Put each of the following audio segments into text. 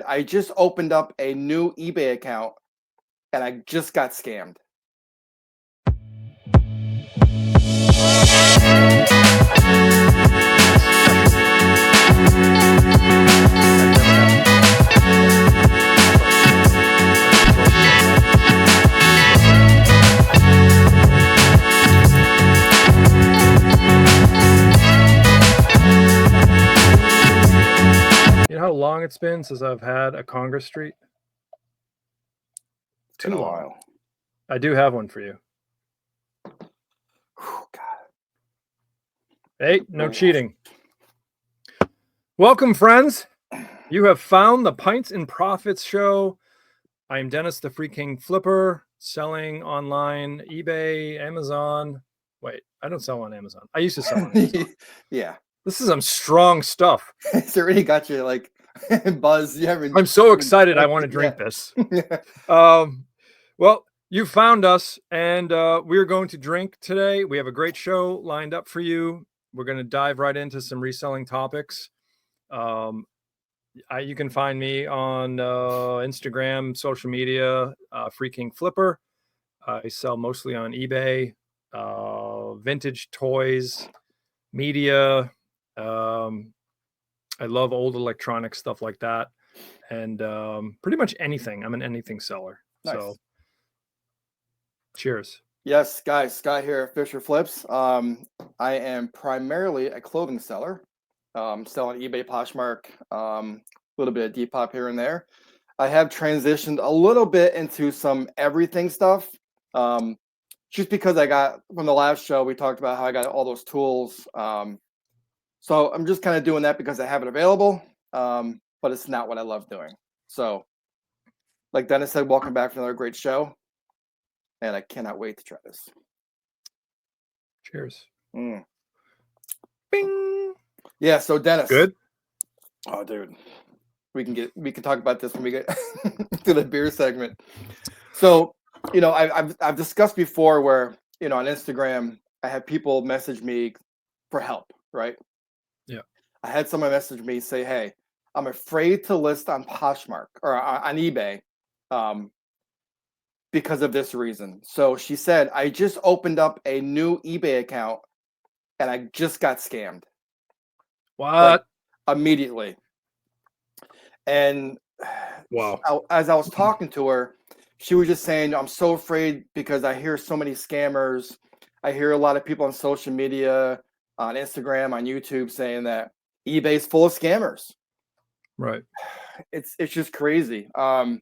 I just opened up a new eBay account and I just got scammed. You know how long it's been since I've had a Congress Street? Too long. While. I do have one for you. Oh, God. Hey, no cheating. Welcome, friends. You have found the Pints and Profits show. I am Dennis, the Free King Flipper, selling online, eBay, Amazon. Wait, I don't sell on Amazon. I used to sell on Amazon. Yeah. This is some strong stuff. It's already got you like buzz. I'm so excited. I want to drink this. Well, you found us, and we're going to drink today. We have a great show lined up for you. We're going to dive right into some reselling topics. You can find me on Instagram, social media, Free King Flipper. I sell mostly on eBay, vintage toys, media. I love old electronic stuff like that, and pretty much anything. I'm an anything seller. Nice. So, cheers. Yes, guys. Scott here at Fisher Flips. I am primarily a clothing seller. Selling eBay, Poshmark, a little bit of Depop here and there. I have transitioned a little bit into some everything stuff. Just because I got from the last show, we talked about how I got all those tools. So I'm just kind of doing that because I have it available, but it's not what I love doing. So, like Dennis said, welcome back to another great show, and I cannot wait to try this. Cheers. Bing. Yeah. So Dennis. Good. Oh, dude. We can talk about this when we get to the beer segment. So, you know, I've discussed before where, you know, on Instagram, I had people message me for help, right? Yeah. I had someone message me say, hey, I'm afraid to list on Poshmark or on eBay because of this reason. So she said, I just opened up a new eBay account and I just got scammed. What? Like, immediately. And wow. As I was talking to her, she was just saying, I'm so afraid because I hear so many scammers. I hear a lot of people on social media, on Instagram, on YouTube saying that eBay's full of scammers. Right. It's just crazy. Do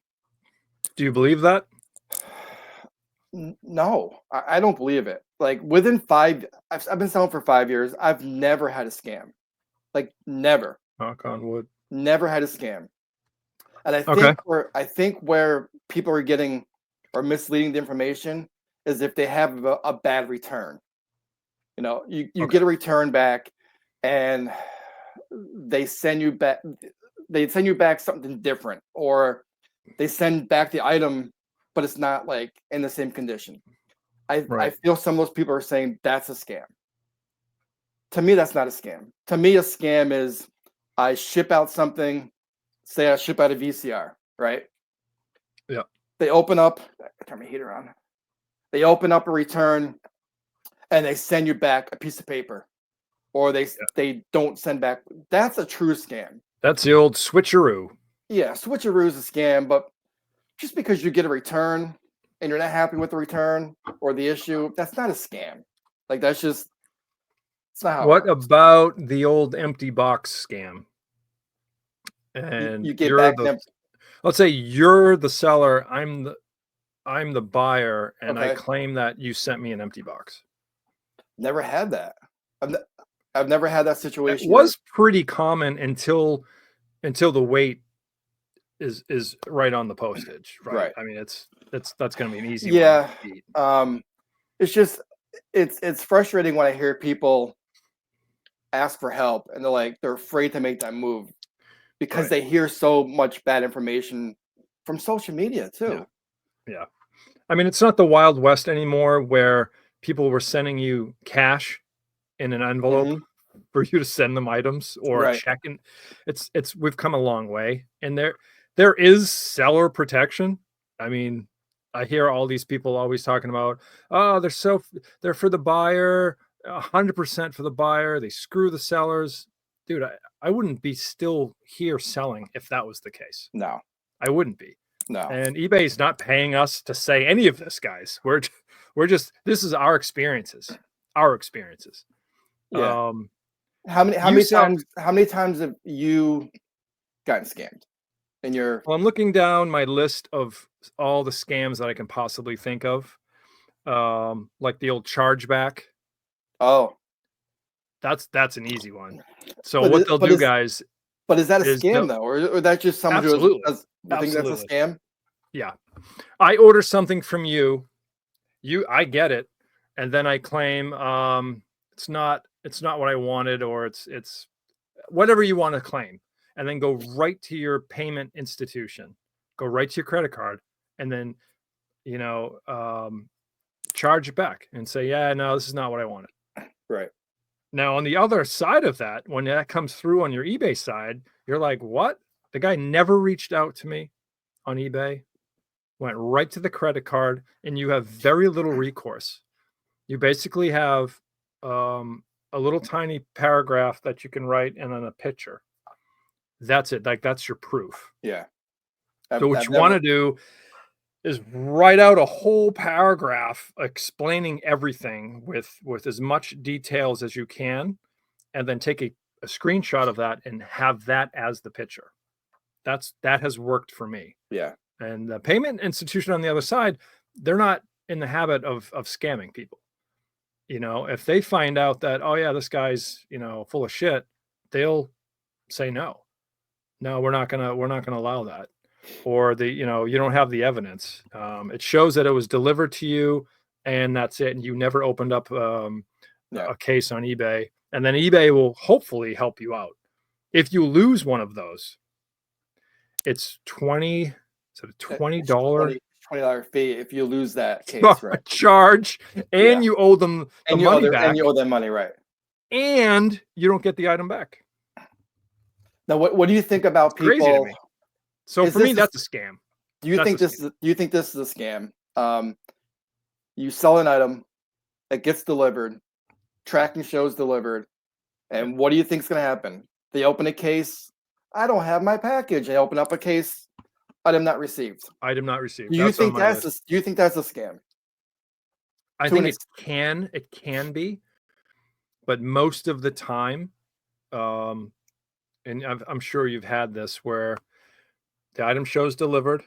you believe that? No, I don't believe it. Like within I've been selling for 5 years. I've never had a scam. Like never. Knock on wood. Never had a scam. And I think where people are getting or misleading the information is if they have a bad return. You know, you get a return back and they send you back something different, or they send back the item, but it's not like in the same condition. I feel some of those people are saying that's a scam. To me, that's not a scam. To me, a scam is I ship out something, say I ship out a VCR, right? Yeah. They open up, turn my heater on. They open up a return and they send you back a piece of paper, or they don't send back. That's a true scam. That's the old switcheroo. Yeah, switcheroo is a scam, but just because you get a return and you're not happy with the return or the issue, that's not a scam. Like that's just, it's not how What it works. about the old empty box scam? And you get back let's say you're the seller, I'm the buyer, and okay. I claim that you sent me an empty box. Never had that. I've never had that situation. It was pretty common until the weight is right on the postage, right? I mean, that's going to be an easy one to beat. It's just it's frustrating when I hear people ask for help and they're afraid to make that move because they hear so much bad information from social media too. Yeah. I mean, it's not the Wild West anymore where people were sending you cash in an envelope for you to send them items or a check. And we've come a long way. And there is seller protection. I mean, I hear all these people always talking about, oh, they're for the buyer, 100% for the buyer. They screw the sellers. Dude, I wouldn't be still here selling if that was the case. No, I wouldn't be. no. And eBay's not paying us to say any of this, guys. We're just, this is our experiences. Our experiences. Yeah. Um, How many you sell, times have you gotten scammed in your well, I'm looking down my list of all the scams that I can possibly think of. Like the old chargeback. Oh, That's an easy one. So but what they'll do, guys, is that a is scam they'll, though, or that's just someone who absolutely, does you think that's a absolutely, scam? yeah. I order something from you, I get it, and then I claim it's not what I wanted, or it's whatever you want to claim, and then go right to your payment institution, go right to your credit card, and then you know charge it back and say, yeah, no, this is not what I wanted. Right. Now, on the other side of that, when that comes through on your eBay side, you're like, what? The guy never reached out to me on eBay, went right to the credit card, and you have very little recourse. You basically have a little tiny paragraph that you can write and then a picture. That's it. Like, that's your proof. Yeah. So what I've you want never. to do is write out a whole paragraph explaining everything with as much details as you can, and then take a screenshot of that and have that as the picture. That has worked for me. Yeah. And the payment institution on the other side, they're not in the habit of scamming people. You know, if they find out that, oh yeah, this guy's, full of shit, they'll say no. No, we're not gonna allow that. Or you don't have the evidence. It shows that it was delivered to you and that's it. And you never opened up Yeah. a case on eBay. And then eBay will hopefully help you out. If you lose one of those, it's $20 $20 fee if you lose that case, right? charge, and Yeah. you owe them the money back, and you owe them money, right? and you don't get the item back. Now, what do you think about It's crazy to people? me. So for me, that's a scam. Do you think this is a scam? You sell an item, it gets delivered, tracking shows delivered, and what do you think is going to happen? They open a case, I don't have my package. They open up a case, item not received. Item not received. Do you think that's a scam? I think it can be, but most of the time, and I'm sure you've had this where the item shows delivered,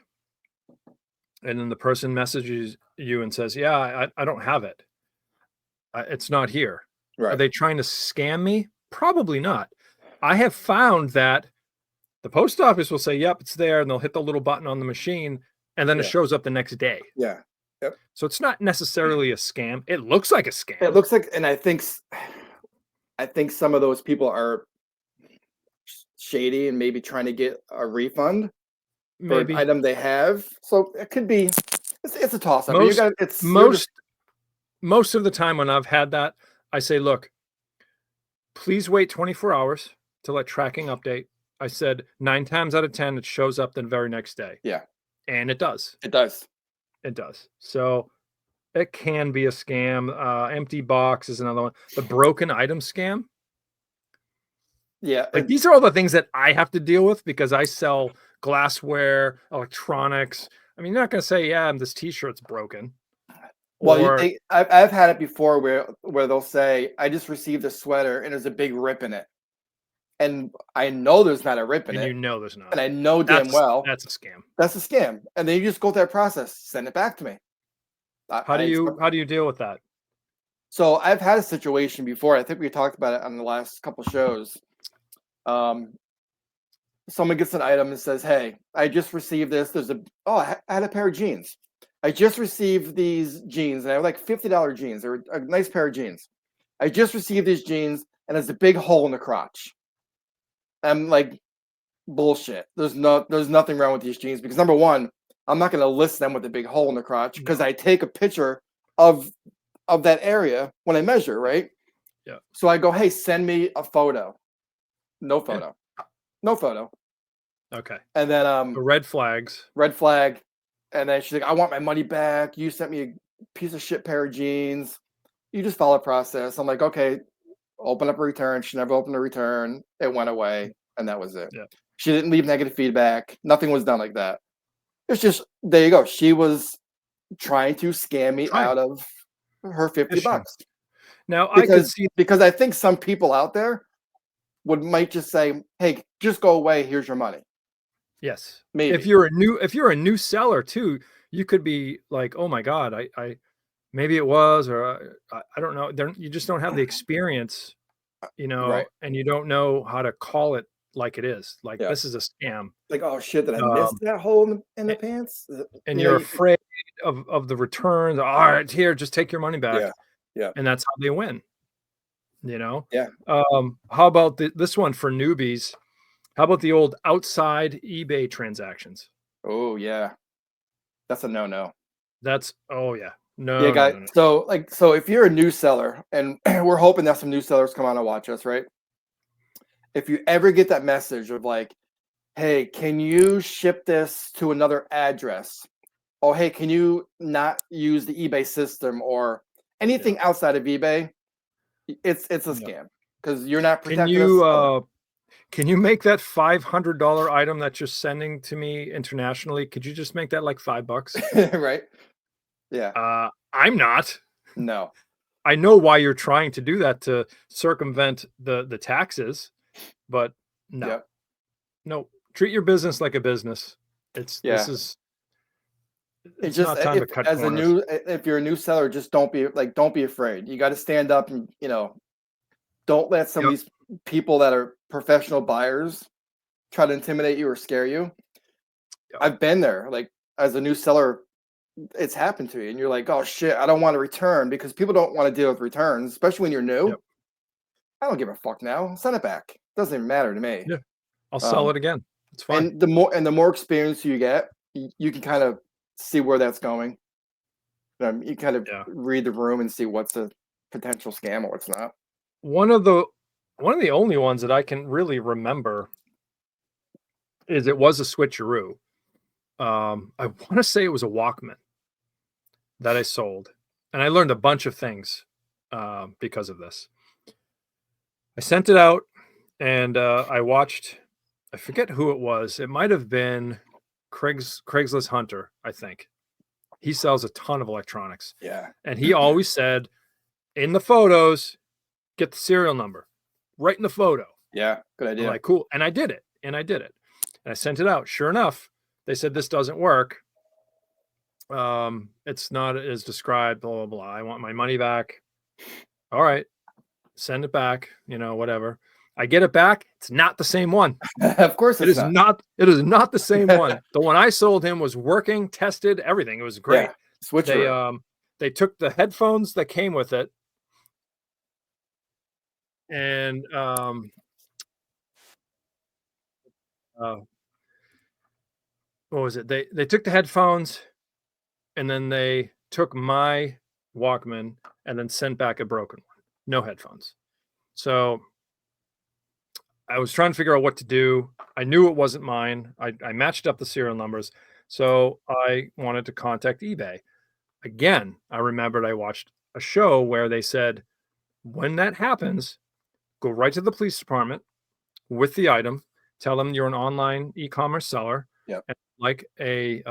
and then the person messages you and says, "Yeah, I don't have it. It's not here." Are Right. they trying to scam me? Probably not. I have found that the post office will say, "Yep, it's there," and they'll hit the little button on the machine, and then it shows up the next day. Yeah. Yep. So it's not necessarily a scam. It looks like a scam. It looks like, and I think some of those people are shady and maybe trying to get a refund for an item they have. So it could be. It's a toss up. Most of the time when I've had that, I say, look, please wait 24 hours to let tracking update. I said 9 times out of 10, it shows up the very next day. Yeah. And it does. It does. It does. So it can be a scam. Empty box is another one. The broken item scam. Yeah. Like, these are all the things that I have to deal with because I sell glassware, electronics. I mean, you're not going to say, yeah, this t-shirt's broken. Well, I've had it before where they'll say, I just received a sweater and there's a big rip in it. And I know there's not a rip in it. You know there's not. And I know damn well that's a scam. That's a scam. And then you just go through that process, send it back to me. How do you deal with that? So I've had a situation before. I think we talked about it on the last couple shows. Someone gets an item and says, "Hey, I just received this. I had a pair of jeans. I just received these jeans, and I have like $50 jeans. They're a nice pair of jeans. I just received these jeans, and there's a big hole in the crotch." I'm like, bullshit. There's nothing wrong with these jeans because number one, I'm not going to list them with a big hole in the crotch because I take a picture of that area when I measure, right? Yeah. So I go, "Hey, send me a photo." No photo. No photo. Okay. And then Red flags. red flag. And then she's like, I want my money back. You sent me a piece of shit pair of jeans. You just follow the process. I'm like, okay, open up a return. She never opened a return. It went away, and that was it. Yeah. She didn't leave negative feedback. Nothing was done like that. It's just, there you go. She was trying to scam me out of her $50. Now I could see, because I think some people out there might just say, hey, just go away. Here's your money. yes. Maybe. If you're a new seller too, you could be like, oh my God, I maybe it was, or I don't know. You just don't have the experience, Right. and you don't know how to call it like it is. Like, Yeah. this is a scam. Like, oh shit, did I miss that hole in the a- pants? And you're afraid of the returns. All right, here, just take your money back. Yeah. Yeah. And that's how they win. Yeah. How about this one for newbies? How about the old outside eBay transactions? Oh yeah. That's a no-no. That's, oh yeah. No, Yeah, guys. no. So if you're a new seller, and we're hoping that some new sellers come on and watch us, right? If you ever get that message of like, hey, can you ship this to another address? Oh, hey, can you not use the eBay system or anything outside of eBay? It's a scam because you're not protecting us. Can you make that $500 item that you're sending to me internationally? Could you just make that like $5? Right? Yeah. I'm not. No. I know why you're trying to do that, to circumvent the taxes, but no. Yep. No, treat your business like a business. It's not time to cut corners. If you're a new seller, just don't be afraid. You got to stand up and, don't let some of these people that are professional buyers try to intimidate you or scare you. I've been there. Like, as a new seller, it's happened to you, and you're like, oh shit, I don't want to return, because people don't want to deal with returns, especially when you're new. I don't give a fuck now. Send it back. Doesn't even matter to me. Yeah, I'll sell it again. It's fine. And the more experience you get, you can kind of see where that's going. You kind of read the room and see what's a potential scam or what's not. One of the only ones that I can really remember is, it was a switcheroo. I want to say it was a Walkman that I sold, and I learned a bunch of things because of this. I sent it out, and I watched, I forget who it was. It might have been Craigslist Hunter, I think. He sells a ton of electronics. Yeah. And he always said, in the photos, get the serial number right in the photo. Yeah, good idea. I'm like, cool. And I did it. And I sent it out. Sure enough, they said, this doesn't work. It's not as described, blah, blah, blah. I want my money back. All right. Send it back, whatever. I get it back. It's not the same one. Of course it is not. It is not the same one. The one I sold him was working, tested, everything. It was great. Yeah. They took the headphones that came with it, and what was it? They took the headphones, and then they took my Walkman and then sent back a broken one. No headphones. So I was trying to figure out what to do. I knew it wasn't mine. I matched up the serial numbers. So I wanted to contact eBay. Again, I remembered I watched a show where they said, when that happens, go right to the police department with the item, tell them you're an online e-commerce seller, and like a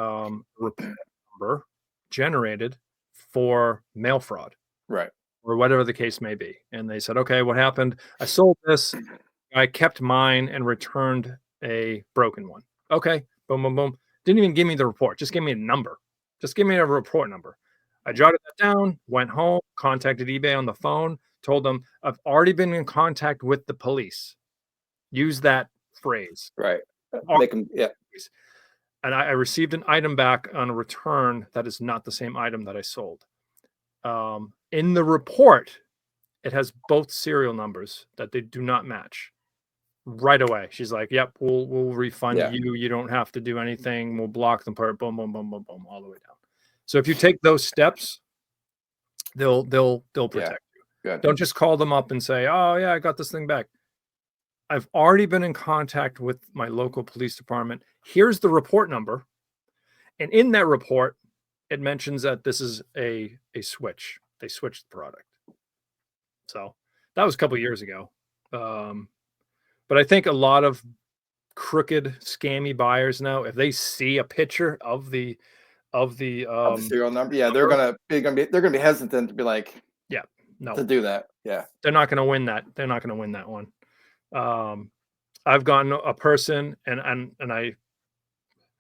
report number generated for mail fraud. Right. Or whatever the case may be. And they said, okay, what happened? I sold this. I kept mine and returned a broken one. Okay, boom, boom, boom. Didn't even give me the report. Just give me a number. Just give me a report number. I jotted that down, went home, contacted eBay on the phone, told them I've already been in contact with the police. Use that phrase. Right. Make them, yeah. And I received an item back on a return that is not the same item that I sold. In the report, it has both serial numbers that they do not match. Right away, she's like, "Yep, we'll refund you. You don't have to do anything. We'll block them. Boom, boom, boom, boom, boom, all the way down." So if you take those steps, they'll protect you. Good. Don't just call them up and say, "Oh yeah, I got this thing back." I've already been in contact with my local police department. Here's the report number. And in that report, it mentions that this is a switch. They switched the product. So that was a couple of years ago. But I think a lot of crooked, scammy buyers now, if they see a picture of the serial number, yeah, they're gonna be hesitant to be like, yeah, no, to do that. Yeah, they're not gonna win that. They're not gonna win that one. I've gotten a person and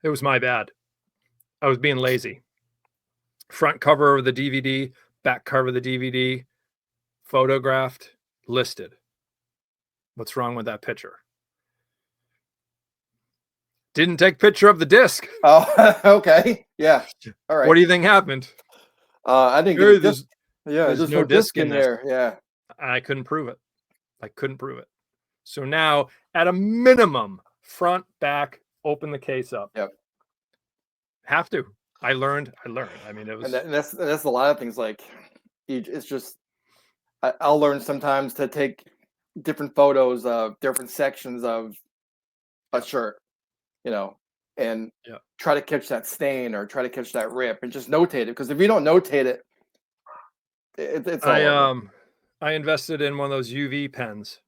it was my bad. I was being lazy. Front cover of the DVD, back cover of the DVD, photographed, listed. What's wrong with that picture? Didn't take picture of the disc. Oh, okay. Yeah. All right. What do you think happened? I didn't get a disc. Yeah, there's no disc in there. Yeah. I couldn't prove it. So now, at a minimum, front, back, open the case up. Yep. Have to. I learned. I mean, it was. And that's a lot of things. Like, it's just, I'll learn sometimes to take different photos of different sections of a shirt, and try to catch that stain or try to catch that rip and just notate it. Because if you don't notate it, it's all over. I invested in one of those UV pens.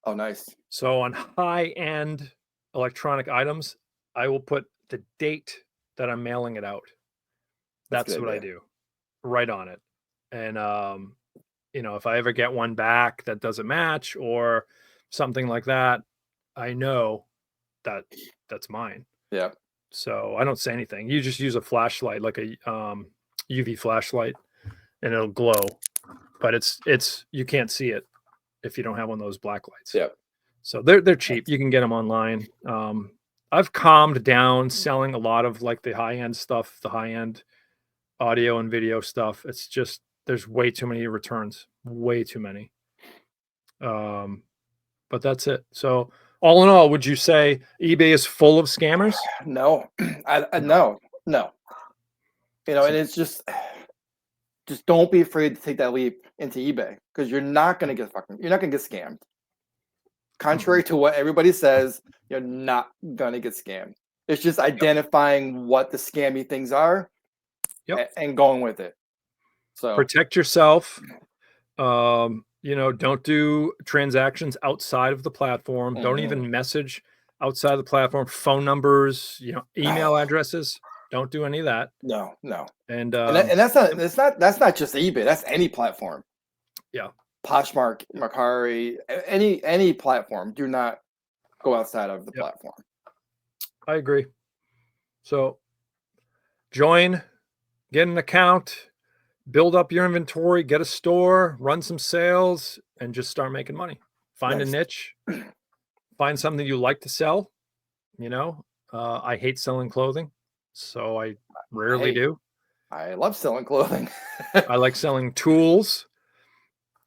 Oh, nice. So on high-end electronic items, I will put the date that I'm mailing it out. That's what I do, right on it. And if I ever get one back that doesn't match or something like that, I know that that's mine. Yeah. So I don't say anything. You just use a flashlight, like a UV flashlight, and it'll glow. But it's you can't see it if you don't have one of those black lights. Yeah. So they're cheap. You can get them online. I've calmed down selling a lot of like the high-end stuff, the high-end audio and video stuff. It's just there's way too many returns, way too many. But that's it. So all in all, would you say eBay is full of scammers? No, no. And it's just don't be afraid to take that leap into eBay because you're not gonna get scammed. Contrary to what everybody says, you're not gonna get scammed. It's just identifying what the scammy things are and going with it. So protect yourself. Don't do transactions outside of the platform. Mm-hmm. Don't even message outside of the platform. Phone numbers, email addresses. Don't do any of that. No. And that's not just eBay. That's any platform. Yeah. Poshmark, Mercari, any platform. Do not go outside of the platform. I agree. So join, get an account, build up your inventory, get a store, run some sales, and just start making money. Find a niche, find something you like to sell. I hate selling clothing, so I rarely do. I love selling clothing. I like selling tools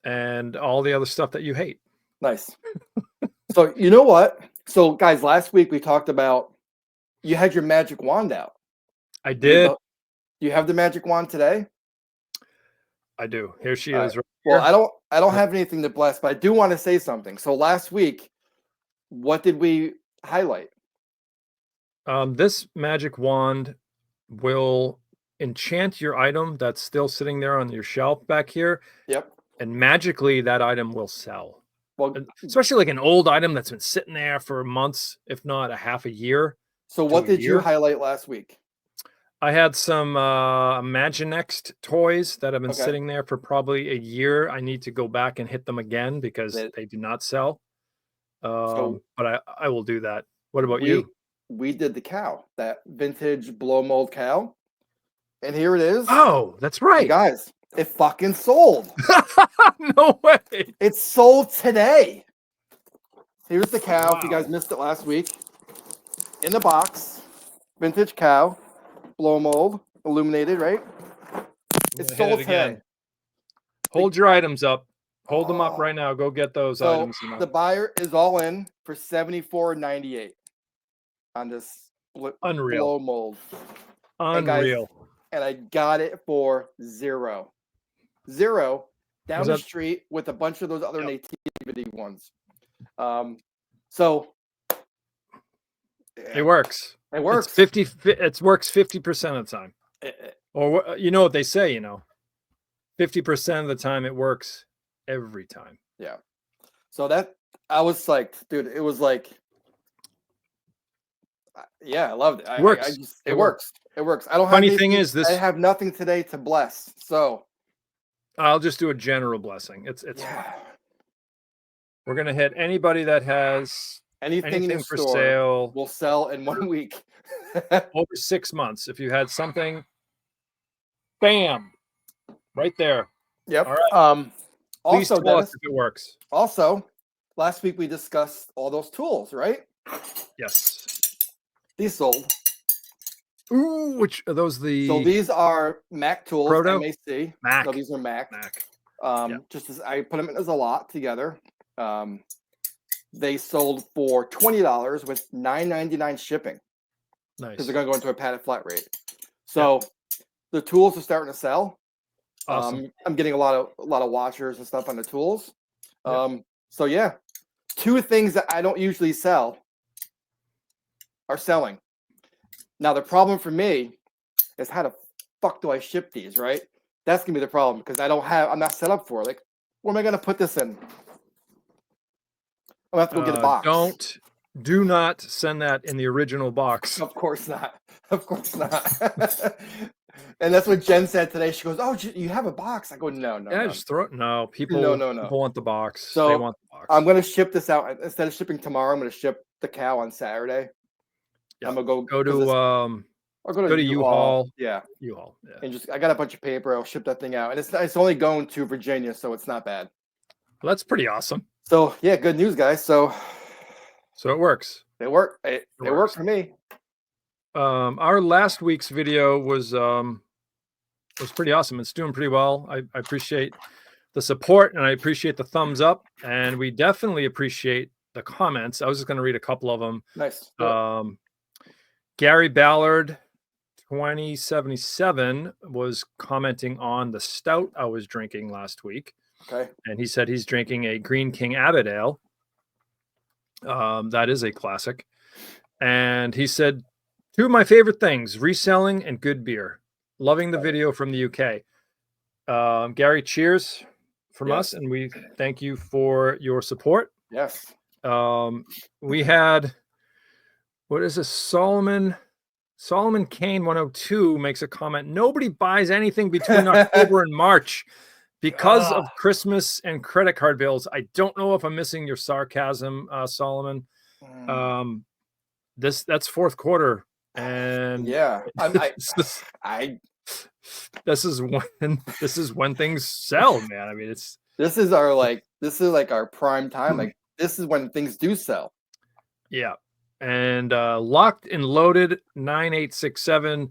and all the other stuff that you hate. Nice. So you know what? So guys, last week we talked about you had your magic wand out. I did. You have the magic wand today? I do. Here she is. Right well, I don't have anything to bless, but I do want to say something. So last week, what did we highlight? This magic wand will enchant your item that's still sitting there on your shelf back here. Yep. And magically that item will sell. Well, especially like an old item that's been sitting there for months, if not a half a year. So what did you highlight last week? I had some Imaginext toys that have been sitting there for probably a year. I need to go back and hit them again because they do not sell. But I will do that. What about you? We did the cow, that vintage blow mold cow. And here it is. Oh, that's right. Hey guys, it fucking sold. No way. It's sold today. Here's the cow. Wow. If you guys missed it last week. In the box. Vintage cow. Blow mold. Illuminated, right? It's sold today. Hold your items up. Hold them up right now. Go get those items. The buyer is all in for $74.98 on this blow mold. Unreal. And I got it for $0 down the street with a bunch of those other nativity ones. So it works. It works. It's 50. It works 50% of the time. Or you know what they say, 50% of the time it works every time. Yeah. So that I was like, dude, it was like, yeah, I loved it. It works. It works. It works. I don't have Funny thing is, I have nothing today to bless. So I'll just do a general blessing. It's fine. We're gonna hit anybody that has anything in the for store sale will sell in 1 week. over 6 months. If you had something, bam, right there. Yep. All right. Also, Please tell us Dennis, if it works. Also, last week we discussed all those tools, right? Yes. These sold. Ooh, which are those? So these are Mac tools, Proto? MAC. Mac. No, these are Mac. Yep. Just as I put them as a lot together. They sold for $20 with $9.99 shipping. Nice. Because they're going to go into a padded flat rate. So the tools are starting to sell. Awesome. I'm getting a lot of washers and stuff on the tools. So yeah, 2 things that I don't usually sell are selling. Now the problem for me is how the fuck do I ship these, right? That's gonna be the problem because I'm not set up for it. Like, where am I gonna put this in? I'm gonna have to go get a box. Do not send that in the original box. Of course not. Of course not. And that's what Jen said today. She goes, "Oh, you have a box?" I go, "No, no, yeah, no. Just throw it. No, people. No. People want the box. So they want the box. I'm gonna ship this out instead of shipping tomorrow. I'm gonna ship the cow on Saturday. Yeah. I'm gonna go to I'll go to U-Haul. Yeah, U-Haul. Yeah. And I got a bunch of paper. I'll ship that thing out, and it's only going to Virginia, so it's not bad. Well, that's pretty awesome. So yeah, good news, guys. So it works. It worked. It worked for me. Our last week's video was pretty awesome. It's doing pretty well. I appreciate the support and I appreciate the thumbs up, and we definitely appreciate the comments. I was just going to read a couple of them. Nice. Gary Ballard 2077 was commenting on the stout I was drinking last week. Okay. And he said he's drinking a Green King Abbott Ale. That is a classic. And he said, 2 of my favorite things, reselling and good beer. Loving the video from the UK. Gary, cheers from us, and we thank you for your support. Yes. We had, what is this? Solomon Kane 102 makes a comment. Nobody buys anything between October and March because of Christmas and credit card bills. I don't know if I'm missing your sarcasm, Solomon. That's fourth quarter, and yeah, this is when things sell, man. I mean, this is our prime time. Like, this is when things do sell. Yeah. And Locked and Loaded 9867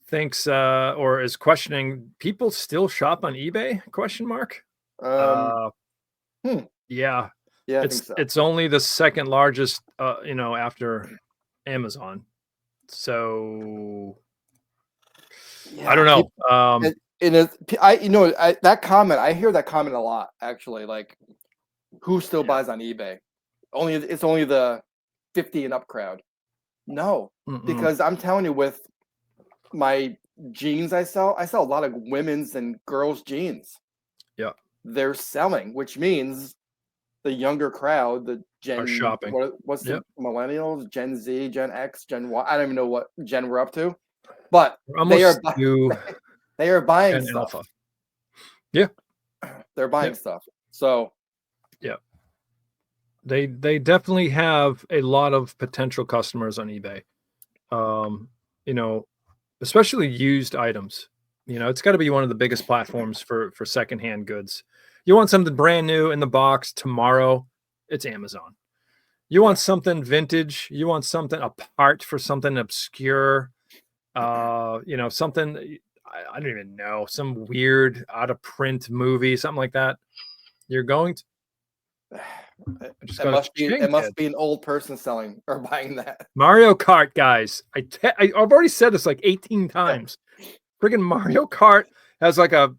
thinks or is questioning, people still shop on eBay? Yeah. Yeah, I think so. It's only the second largest after Amazon. So yeah, I don't know. That comment, I hear that comment a lot, actually. Like, who still buys on eBay? It's only the 50 and up crowd. No, because I'm telling you, with my jeans I sell a lot of women's and girls' jeans. Yeah. They're selling, which means the younger crowd, the Gen, are shopping. What's the millennials, Gen Z, Gen X, Gen Y? I don't even know what Gen we're up to, but they are buying Gen stuff. Alpha. Yeah, they're buying stuff. So yeah, they definitely have a lot of potential customers on eBay. Especially used items. It's got to be one of the biggest platforms for secondhand goods. You want something brand new in the box tomorrow, it's Amazon. You want something vintage, you want something apart for something obscure, something, I don't even know, some weird out of print movie, something like that. You're going to it must be an old person selling or buying that. Mario Kart, guys. I've already said this like 18 times. Friggin' Mario Kart has like a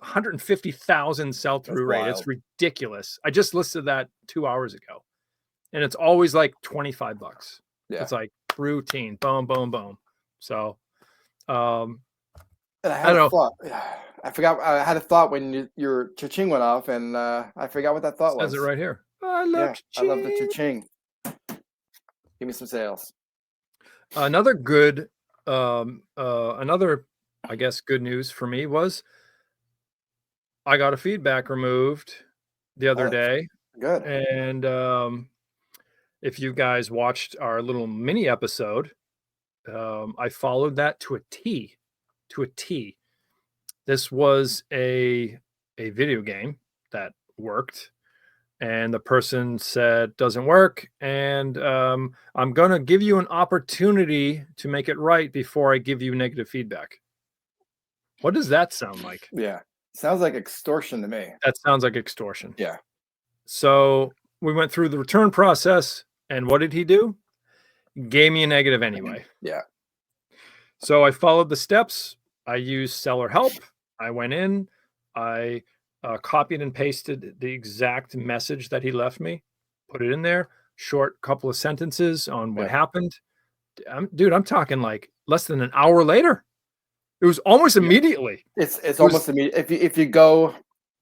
150,000 sell-through rate. It's ridiculous. I just listed that 2 hours ago, and it's always like $25. Yeah. It's like routine, boom, boom, boom. So, and I had a thought. I forgot. I had a thought when your cha-ching went off, and I forgot what that thought was. Says it right here. I love cha-ching. I love the cha-ching. Give me some sales. Another good, another, I guess, good news for me was I got a feedback removed the other day. Good. And if you guys watched our little mini episode, I followed that to a T. To a T. This was a video game that worked, and the person said doesn't work, and I'm gonna give you an opportunity to make it right before I give you negative feedback. What does that sound like? Yeah, sounds like extortion to me. That sounds like extortion. Yeah. So we went through the return process, and what did he do? Gave me a negative anyway. Yeah. So I followed the steps. I used seller help. I went in. I copied and pasted the exact message that he left me, put it in there, short couple of sentences on what happened. Dude, I'm talking like less than an hour later. It was almost immediately. It's almost immediate. If you go,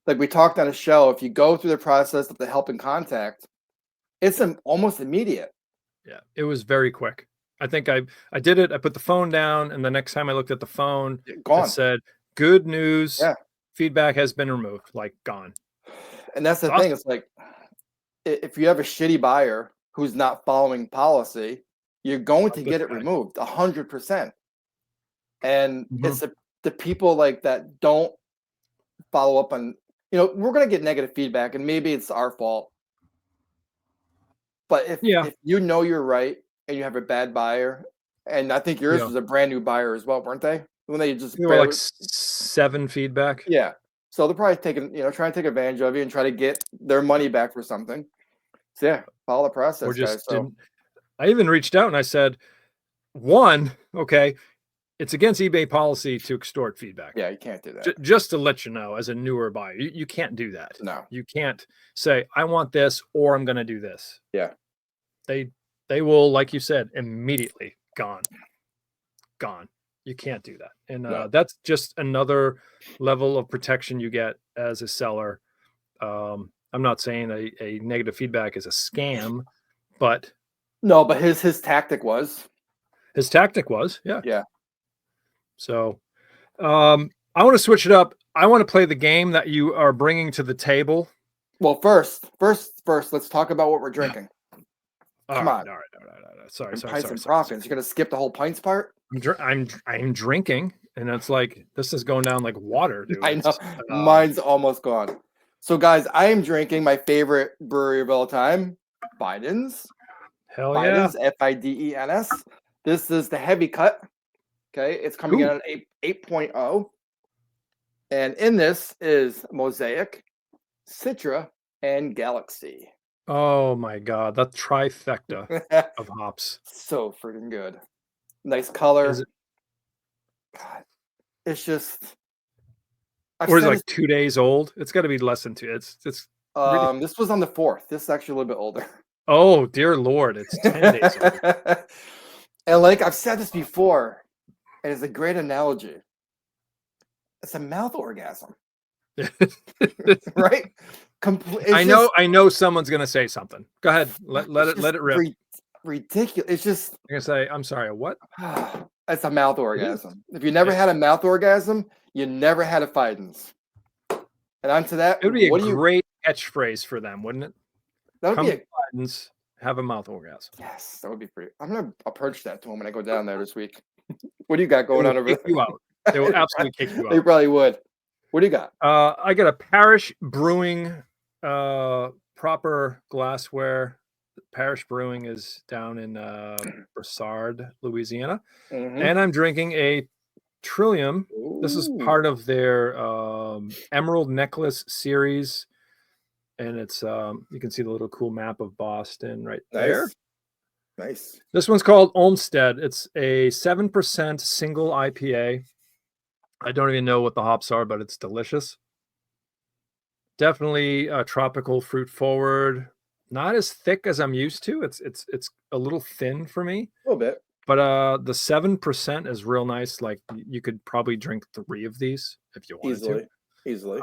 like we talked on a show, if you go through the process of the help and contact, it's almost immediate. Yeah, it was very quick. I think I did it. I put the phone down, and the next time I looked at the phone, it said, "Good news. Yeah. Feedback has been removed." Like, gone. And that's the thing. It's like, if you have a shitty buyer who's not following policy, you're going to get it removed 100%. And it's the people like that don't follow up on, we're going to get negative feedback, and maybe it's our fault. But if you know you're right and you have a bad buyer, and I think yours was a brand new buyer as well, weren't they? When they just were like 7 feedback. Yeah. So they're probably trying to take advantage of you and try to get their money back for something. So yeah, follow the process, or just guys. Didn't. I even reached out and I said, okay, it's against eBay policy to extort feedback. Yeah, you can't do that. Just to let you know, as a newer buyer, you can't do that. No. You can't say, I want this, or I'm going to do this. Yeah. They will, like you said, immediately gone. You can't do that. And that's just another level of protection you get as a seller. I'm not saying a negative feedback is a scam, but no, but his tactic was. Yeah. So I want to switch it up. I want to play the game that you are bringing to the table. Well, first, let's talk about what we're drinking. Come on. All right. Sorry. Pints and profits. You're gonna skip the whole pints part? I'm drinking, and it's like this is going down like water, dude. I know. Mine's almost gone. So, guys, I am drinking my favorite brewery of all time, Biden's. Hell Biden's, Fidens. This is the heavy cut. Okay, it's coming in at 8.0. And in this is Mosaic, Citra, and Galaxy. Oh my God, that trifecta of hops. So freaking good. Nice color. God, it's just. Or is it like 2 days old? It's got to be less than 2. It's this was on the 4th. This is actually a little bit older. Oh dear Lord, it's 10 days old. And like I've said this before, and it's a great analogy. It's a mouth orgasm. Right? I know someone's gonna say something. Go ahead. Let it rip. Ridiculous. It's just I'm gonna say, I'm sorry, what? It's a mouth orgasm. If you never had a mouth orgasm, you never had a Fidens. And onto that, it would be a great catchphrase for them, wouldn't it? That would be Fidens, have a mouth orgasm. Yes, that would be pretty. I'm gonna approach that to them when I go down there this week. What do you got going on over there? You out. They will absolutely kick you out. They probably would. What do you got? I got a Parish Brewing proper glassware. Parish Brewing is down in Broussard, Louisiana. And I'm drinking a Trillium. Ooh. This is part of their Emerald Necklace series. And it's you can see the little cool map of Boston right there. Nice. This one's called Olmsted. It's a 7% single IPA. I don't even know what the hops are, but it's delicious. Definitely tropical fruit forward. Not as thick as I'm used to. It's a little thin for me. A little bit. But the 7% is real nice. Like you could probably drink 3 of these if you wanted to. Easily.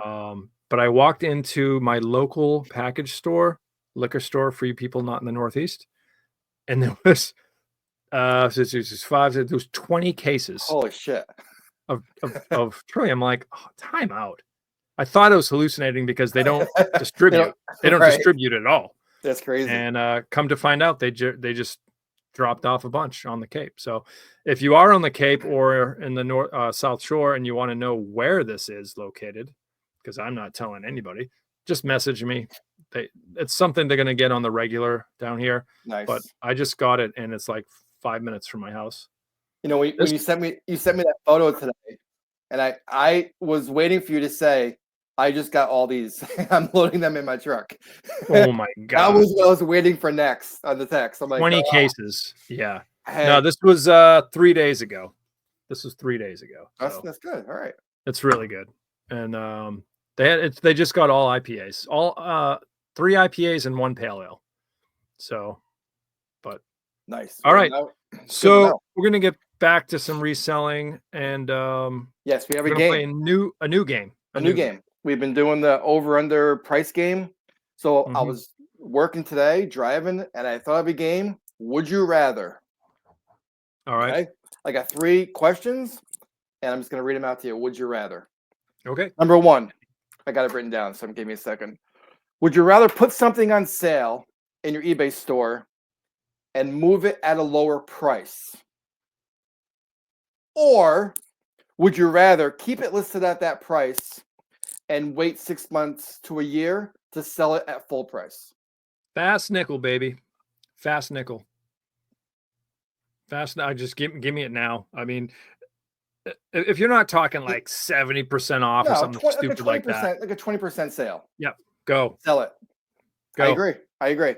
But I walked into my local package store, liquor store for you people not in the Northeast, and there was so it's 5, there was 20 cases Holy shit. of Truly. I'm like, oh, time out. I thought I was hallucinating because they don't distribute. They don't right. distribute at all. That's crazy. And come to find out, they just dropped off a bunch on the Cape. So if you are on the Cape or in the North South Shore and you want to know where this is located, because I'm not telling anybody, just message me. It's something they're going to get on the regular down here. Nice. But I just got it, and it's like 5 minutes from my house. You know, when you sent me that photo today, and I was waiting for you to say, I just got all these. I'm loading them in my truck. Oh my god! That was what I was waiting for next on the text. I'm like, 20 cases. Yeah. Hey. No, this was 3 days ago. This was 3 days ago. So that's good. All right. It's really good. And they just got all IPAs. All 3 IPAs and 1 pale ale. So, but nice. All right. So we're gonna get back to some reselling, and yes, we have a game. Play a new game. A new game. We've been doing the over/under price game. So I was working today, driving, and I thought of a game. Would you rather? All right. Okay? I got 3 questions, and I'm just going to read them out to you. Would you rather? Okay. Number 1, I got it written down, so give me a second. Would you rather put something on sale in your eBay store and move it at a lower price? Or would you rather keep it listed at that price and wait 6 months to a year to sell it at full price? Fast nickel, baby. Fast nickel. I just give me it now. I mean, if you're not talking like 70% off or something stupid like that, like a 20% sale. Yep, go sell it. Go. I agree.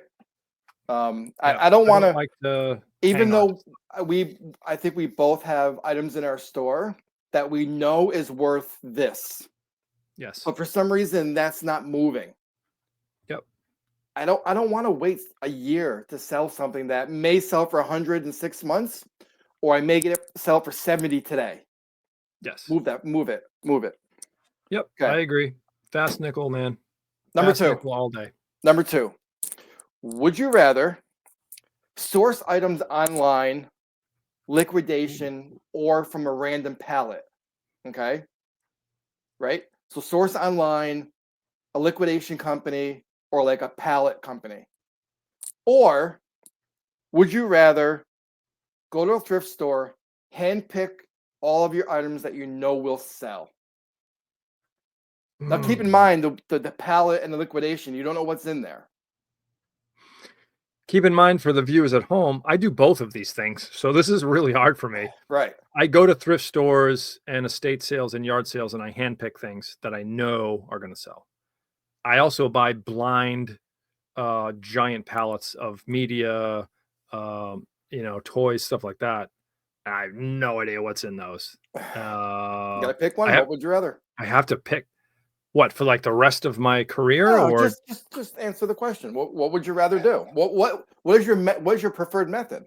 I don't want to like the even though I think we both have items in our store that we know is worth this. Yes. But for some reason that's not moving. Yep. I don't want to wait a year to sell something that may sell for 100 in 6 months, or I may get it sell for 70 today. Yes. Move it. Yep. Okay. I agree. Fast nickel, man. Number Fast 2. Nickel all day. Number 2. Would you rather source items online, liquidation, or from a random pallet? Okay. Right? So source online, a liquidation company, or like a pallet company. Or would you rather go to a thrift store, handpick all of your items that you know will sell? Now keep in mind the pallet and the liquidation, you don't know what's in there. Keep in mind for the viewers at home, I do both of these things. So this is really hard for me. Right. I go to thrift stores and estate sales and yard sales, and I handpick things that I know are going to sell. I also buy blind giant pallets of media, toys, stuff like that. I have no idea what's in those. You gotta pick one. What would you rather? I have to pick what for like the rest of my career, or just answer the question. What would you rather do? What is your preferred method?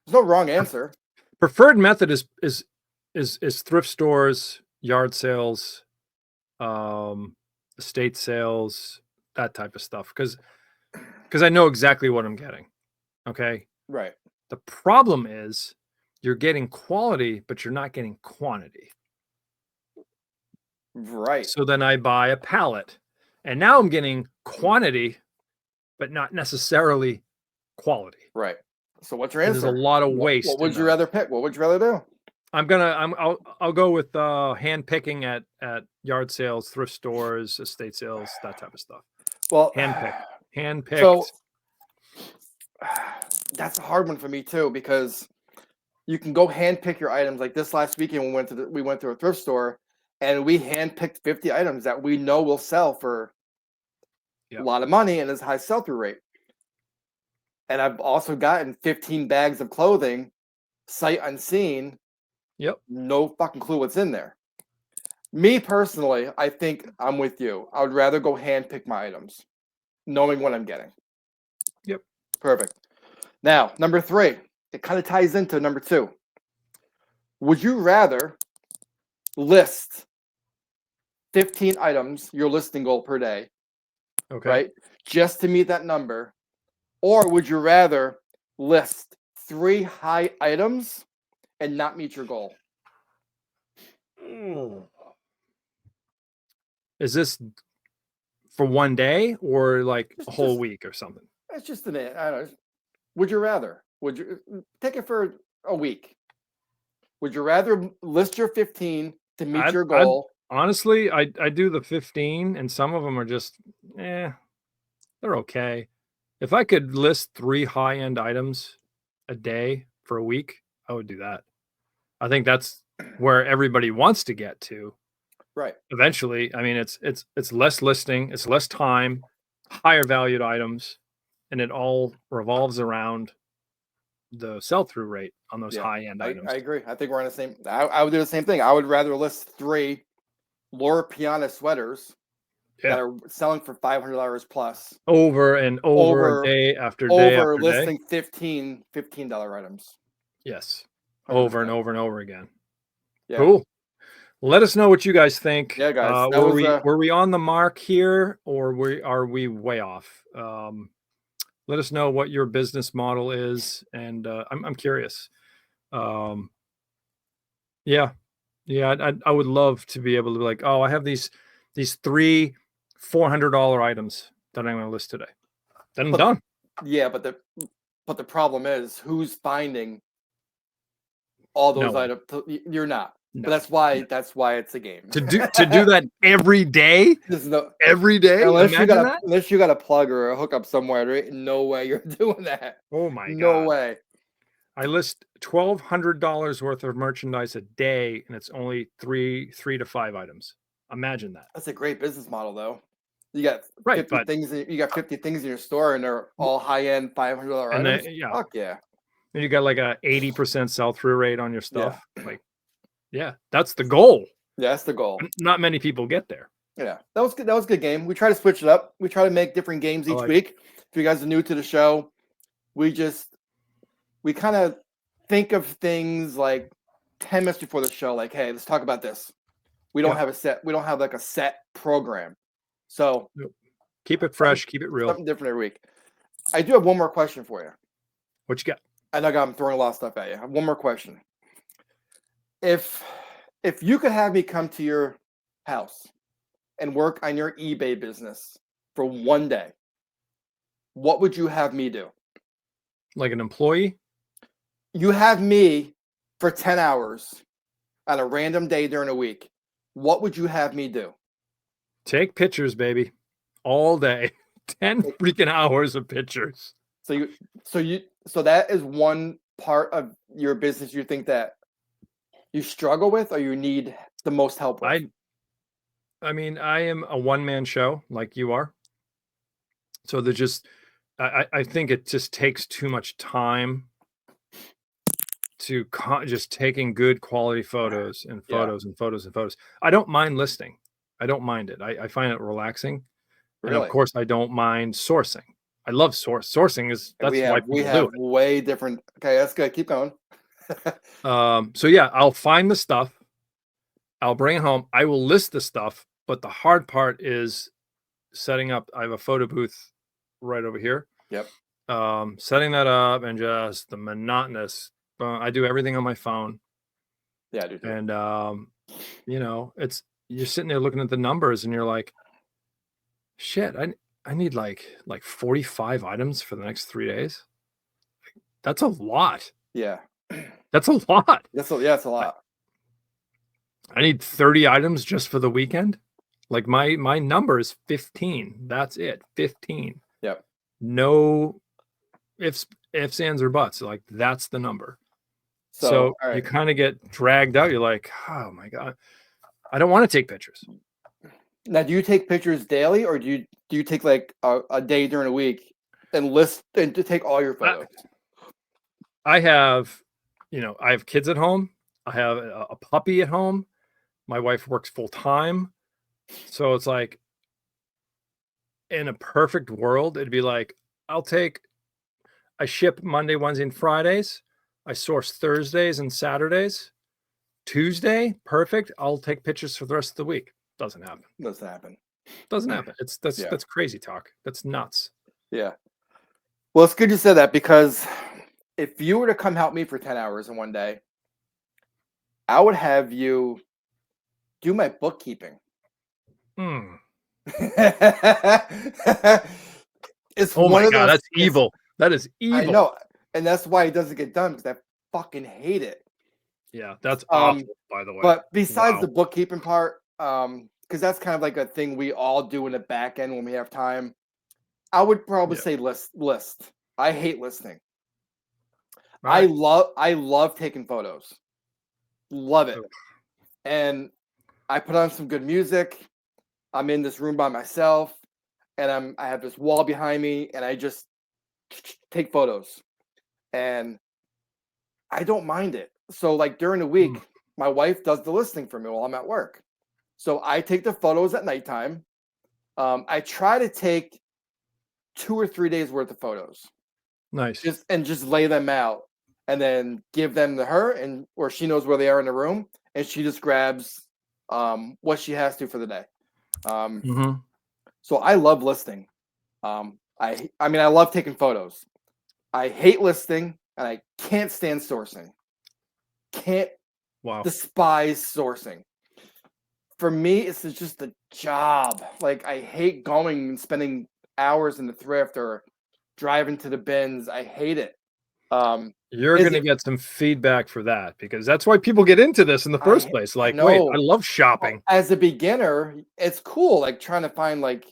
There's no wrong answer. Preferred method is thrift stores, yard sales, estate sales, that type of stuff, because I know exactly what I'm getting. Okay. Right. The problem is you're getting quality, but you're not getting quantity. Right. So then I buy a pallet, and now I'm getting quantity, but not necessarily quality. Right. So what's your answer? There's a lot of waste. What would you rather pick? What would you rather do? I'll go with hand picking at yard sales, thrift stores, estate sales, that type of stuff. Well, hand picked. So that's a hard one for me too, because you can go hand pick your items. Like this last weekend, we went to a thrift store, and we hand picked 50 items that we know will sell for a lot of money and is high sell-through rate. And I've also gotten 15 bags of clothing, sight unseen. Yep. No fucking clue what's in there. Me personally, I think I'm with you. I would rather go hand pick my items, knowing what I'm getting. Yep. Perfect. Now, number 3, it kind of ties into number 2. Would you rather list 15 items, your listing goal per day, Okay. right? Just to meet that number, or would you rather list 3 high items and not meet your goal? Is this for one day or like a whole Just week or something? it's just an I don't know. Would you rather? Would you take it for a week? Would you rather list your 15 to meet your I goal? honestly, I do the 15, and some of them are just, they're okay. If I could list 3 high-end items a day for a week, I would do that. I think that's where everybody wants to get to Right. eventually. I mean, it's less listing, it's less time, higher valued items, and it all revolves around the sell-through rate on those Yeah, high-end items. I agree. I think we're on the same. I would do the same thing. I would rather list 3 Laura Piana sweaters that Yeah. are selling for $500 plus Over and over, over day after day over after day. listing $15 items. Yes. Over and 100%. over and over again. Yeah. Cool. Let us know what you guys think. Yeah, guys. That was Were we on the mark here, or are we way off? Let us know what your business model is, and I'm curious. Yeah, yeah, I would love to be able to be like, oh, I have these 3 $400 items that I'm going to list today. Then I'm but done. yeah, but the problem is who's finding all those No one. items. You're not. But No. that's why it's a game. To do that every day, There's no every day. Imagine that. unless you got a plug or a hookup somewhere. There ain't no way you're doing that. Oh my No god. way. I list $1,200 worth of merchandise a day, and it's only 3 to 5 items. Imagine that. That's a great business model, though. You got Right, 50 but things. You got 50 things in your store, and they're all high end $500 and items. then yeah, Fuck yeah. and you got like a 80% sell-through rate on your Yeah. stuff. Like, yeah, that's the goal. Yeah, that's the goal. Not many people get there. Yeah, that was good. That was a good game. We try to switch it up. We try to make different games each week. If you guys are new to the show, we kind of think of things like 10 minutes before the show, like, hey, let's talk about this. We don't have like a set program. So keep it fresh, keep it real. Something different every week. I do have one more question for you. What you got? I know I'm throwing a lot of stuff at you. I have one more question. If you could have me come to your house and work on your eBay business for one day, what would you have me do? Like an employee? You have me for 10 hours on a random day during a week. What would you have me do? Take pictures, baby. All day. 10 freaking hours of pictures. So that is one part of your business you think that you struggle with or you need the most help with? I mean, I am a one-man show like you are. So there's just I think it just takes too much time to just taking good quality photos and photos and photos and photos. I don't mind listing. I don't mind it. I find it relaxing. Really? And of course, I don't mind sourcing. I love sourcing is that's why people do it. Way different. Okay, that's good. Keep going. So yeah, I'll find the stuff. I'll bring it home. I will list the stuff, but the hard part is setting up. I have a photo booth right over here. Yep. Setting that up and just the monotonous. I do everything on my phone. Yeah, I do too. And you're sitting there looking at the numbers and you're like, shit, I need like 45 items for the next 3 days. That's a lot. Yeah. That's a lot. That's a lot. I need 30 items just for the weekend. Like my number is 15. That's it. 15. Yep. No ifs, ands, or buts. Like that's the number. So you kind of get dragged out. You're like, oh my God, I don't want to take pictures. Now, do you take pictures daily, or do you take like a day during a week and list and to take all your photos? I have kids at home. I have a puppy at home. My wife works full time. So it's like, in a perfect world, it'd be like, I ship Monday, Wednesday, and Fridays. I source Thursdays and Saturdays. Tuesday, perfect. I'll take pictures for the rest of the week. Doesn't happen. Doesn't happen. Doesn't happen. That's Yeah. crazy talk. That's nuts. Yeah. Well, it's good you said that, because if you were to come help me for 10 hours in one day, I would have you do my bookkeeping. It's Oh one my of God, those. that's evil. That is evil. I know, and that's why it doesn't get done, because I fucking hate it. Yeah, that's awful, by the way. But besides Wow. the bookkeeping part, because that's kind of like a thing we all do in the back end when we have time, I would probably say list. I hate listing. I love taking photos. Love it. Ugh. And I put on some good music. I'm in this room by myself, and I have this wall behind me, and I just take photos. And I don't mind it. So like during the week, my wife does the listing for me while I'm at work. So I take the photos at nighttime. I try to take 2 or 3 days worth of photos. Nice. Just lay them out, and then give them to her, or she knows where they are in the room, and she just grabs what she has to for the day. So I love listing. I mean, I love taking photos. I hate listing, and I can't stand sourcing. Despise sourcing. For me, it's just a job. Like, I hate going and spending hours in the thrift or driving to the bins. I hate it. You're going to get some feedback for that, because that's why people get into this in the first place. Like, wait, I love shopping. As a beginner, it's cool, like trying to find like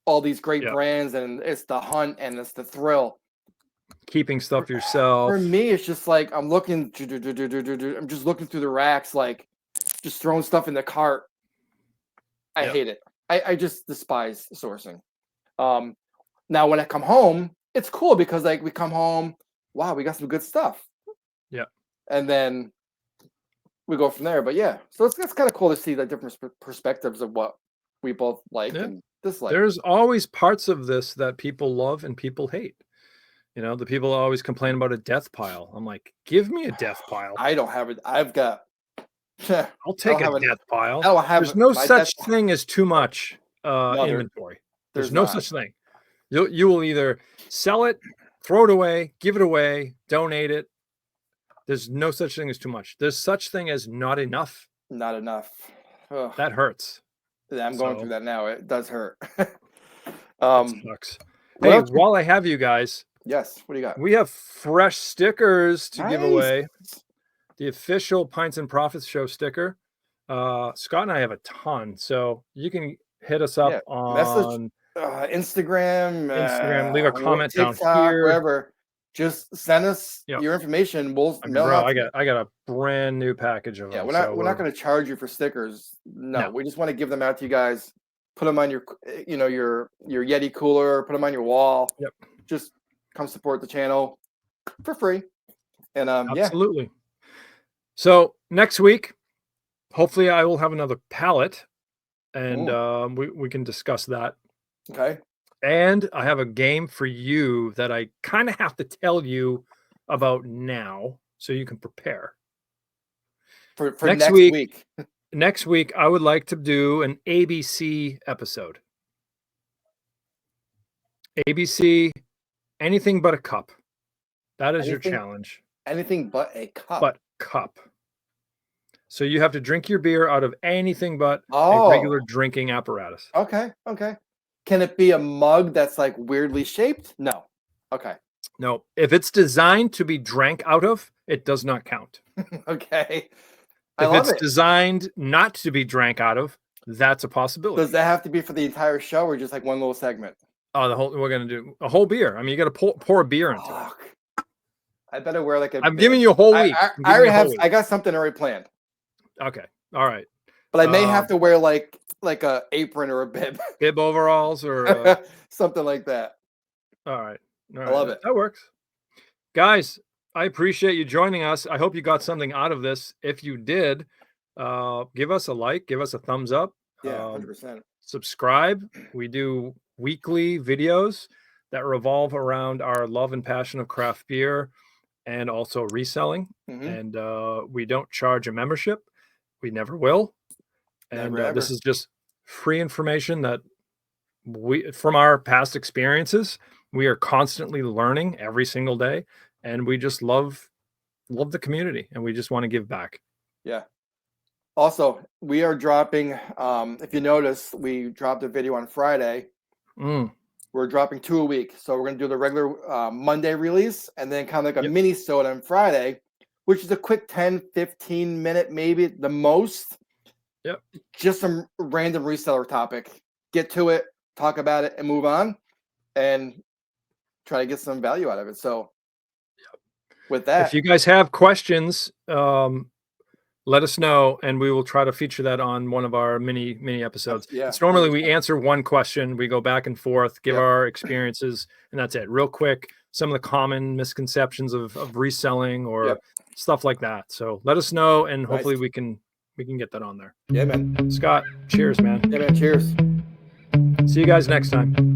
all these great brands, and it's the hunt and it's the thrill. Keeping stuff yourself. For me, it's just like I'm just looking through the racks, like just throwing stuff in the cart. I hate it. I just despise sourcing. Now when I come home, it's cool, because like we come home, wow, we got some good stuff. Yeah. And then we go from there. But yeah, so it's kind of cool to see the different perspectives of what we both like and dislike. There's always parts of this that people love and people hate. You know, the people always complain about a death pile. I'm like, give me a death pile. I don't have it. I've got. I'll take a death pile. There's no such thing as too much inventory. There's no such thing. You will either sell it, throw it away, give it away, donate it. There's no such thing as too much. There's such thing as not enough. Not enough. Ugh. That hurts. I'm going through that now. It does hurt. Sucks. Hey, while I have you guys. Yes. What do you got? We have fresh stickers to give away. The official Pints and Profits Show sticker. Scott and I have a ton, so you can hit us up on Instagram. Leave a comment TikTok, down here, wherever. Just send us your information. We'll mail I got a brand new package of them. We're not going to charge you for stickers. No, we just want to give them out to you guys. Put them on your Yeti cooler. Put them on your wall. Yep. Just come support the channel for free. And absolutely. So next week, hopefully I will have another palette, and we can discuss that. Okay. And I have a game for you that I kind of have to tell you about now, so you can prepare. For next week. Next week, I would like to do an ABC episode. ABC, anything but a cup. That is your challenge. Anything but a cup. But cup. So you have to drink your beer out of anything but a regular drinking apparatus. Okay. Can it be a mug that's like weirdly shaped? No. Okay. No. If it's designed to be drank out of, it does not count. Okay. If it's designed not to be drank out of, that's a possibility. Does that have to be for the entire show, or just like one little segment? Oh, we're gonna do a whole beer. I mean, you got to pour a beer into it. I better wear like a. I'm giving you a whole week. I got something already planned. Okay. All right. But I may have to wear like a apron or a bib. Bib overalls or something like that. All right. I love it. That works. Guys, I appreciate you joining us. I hope you got something out of this. If you did, give us a like, give us a thumbs up. Yeah, 100%. Subscribe. We do weekly videos that revolve around our love and passion of craft beer and also reselling. And we don't charge a membership. We never will. And Never, this ever. is just free information that we, from our past experiences, we are constantly learning every single day. And we just love the community, and we just want to give back. Yeah. Also, we are dropping, if you notice, we dropped a video on Friday. We're dropping 2 a week. So we're going to do the regular Monday release and then kind of like a mini-sode on Friday, which is a quick 10, 15 minute, maybe the most. Yep. Just some random reseller topic. Get to it, talk about it, and move on, and try to get some value out of it. So with that, if you guys have questions, let us know, and we will try to feature that on one of our mini episodes. Yeah, it's normally 100%. We answer one question, we go back and forth, give our experiences, and that's it. Real quick, some of the common misconceptions of reselling or stuff like that. So let us know, and hopefully we can get that on there. Yeah, man. Scott, cheers, man. Yeah, man. Cheers. See you guys next time.